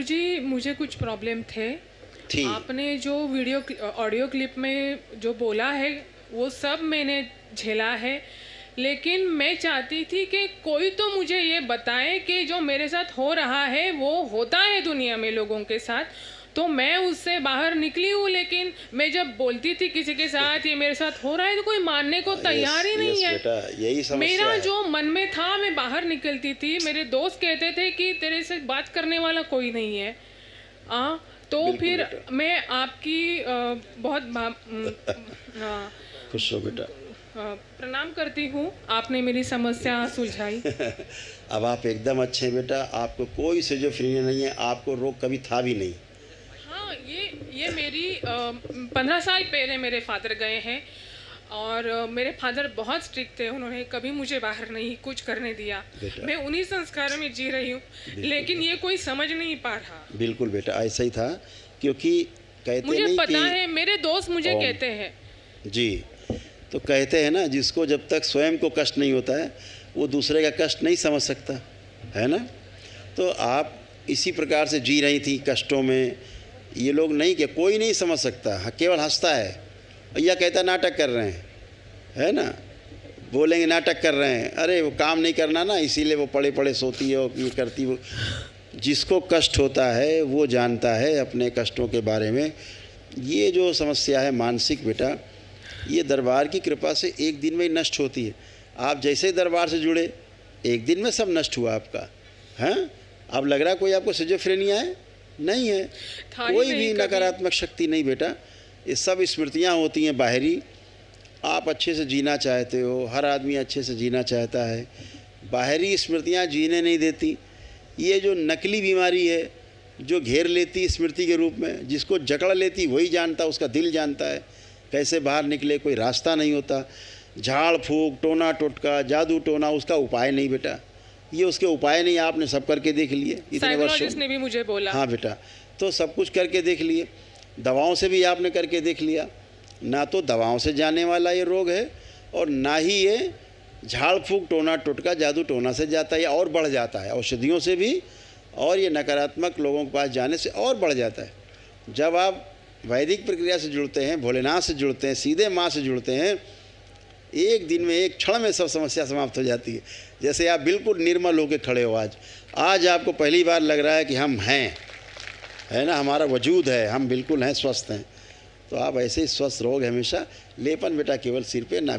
गुरुजी, मुझे कुछ प्रॉब्लम थे। थी। आपने जो ऑडियो क्लिप में जो बोला है वो सब मैंने झेला है, लेकिन मैं चाहती थी कि कोई तो मुझे ये बताए कि जो मेरे साथ हो रहा है वो होता है दुनिया में लोगों के साथ। तो मैं उससे बाहर निकली हूँ, लेकिन मैं जब बोलती थी किसी के साथ ये मेरे साथ हो रहा है तो कोई मानने को तैयार ही नहीं है। बेटा, यही समस्या मेरा है। जो मन में था मैं बाहर निकलती थी। मेरे दोस्त कहते थे कि तेरे से बात करने वाला कोई नहीं है। तो फिर बेटा। मैं आपकी बहुत खुश हो बेटा। प्रणाम करती हूँ, आपने मेरी समस्या सुलझाई। अब आप एकदम अच्छे हैं बेटा, आपको कोई सिजोफ्रेनिया नहीं है, आपको रोग कभी था भी नहीं। हाँ, ये मेरी 15 साल पहले मेरे फादर गए हैं और मेरे फादर बहुत स्ट्रिक्ट थे। उन्होंने कभी मुझे बाहर नहीं कुछ करने दिया। मैं उन्हीं संस्कारों में जी रही हूँ, लेकिन ये कोई समझ नहीं पा रहा। बिल्कुल बेटा, ऐसा ही था, क्योंकि कहते मुझे नहीं पता कि है, मेरे दोस्त मुझे कहते हैं जी, तो कहते हैं ना, जिसको जब तक स्वयं को कष्ट नहीं होता है वो दूसरे का कष्ट नहीं समझ सकता है ना। तो आप इसी प्रकार से जी रही थी कष्टों में। ये लोग नहीं, कि कोई नहीं समझ सकता, केवल हंसता है, भैया कहता नाटक कर रहे हैं, है ना, बोलेंगे नाटक कर रहे हैं। अरे वो काम नहीं करना ना, इसीलिए वो पड़े पड़े सोती है और ये करती। वो जिसको कष्ट होता है वो जानता है अपने कष्टों के बारे में। ये जो समस्या है मानसिक बेटा, ये दरबार की कृपा से एक दिन में ही नष्ट होती है। आप जैसे ही दरबार से जुड़े एक दिन में सब नष्ट हुआ आपका। हैं, अब लग रहा कोई आपको सिजोफ्रेनिया है? नहीं है, कोई भी नकारात्मक शक्ति नहीं बेटा। ये सब स्मृतियाँ होती हैं बाहरी। आप अच्छे से जीना चाहते हो, हर आदमी अच्छे से जीना चाहता है, बाहरी स्मृतियाँ जीने नहीं देती। ये जो नकली बीमारी है जो घेर लेती स्मृति के रूप में, जिसको जकड़ लेती वही जानता, उसका दिल जानता है कैसे बाहर निकले, कोई रास्ता नहीं होता। झाड़ फूक, टोना टोटका, जादू टोना उसका उपाय नहीं बेटा, ये उसके उपाय नहीं। आपने सब करके देख लिए इतने वर्षों ने भी मुझे बोला। हाँ बेटा, तो सब कुछ करके देख लिए, दवाओं से भी आपने करके देख लिया। ना तो दवाओं से जाने वाला ये रोग है और ना ही ये झाड़ फूक, टोना टोटका, जादू टोना से जाता है, और बढ़ जाता है औषधियों से भी, और ये नकारात्मक लोगों के पास जाने से और बढ़ जाता है। जब आप वैदिक प्रक्रिया से जुड़ते हैं, भोलेनाथ से जुड़ते हैं, सीधे माँ से जुड़ते हैं, एक दिन में, एक क्षण में सब समस्या समाप्त हो जाती है। जैसे आप बिल्कुल निर्मल होकर खड़े हो। आज आपको पहली बार लग रहा है कि हम हैं, है ना, हमारा वजूद है, हम बिल्कुल हैं, स्वस्थ हैं। तो आप ऐसे ही स्वस्थ रहोगे हमेशा। लेपन बेटा केवल सिर पे, ना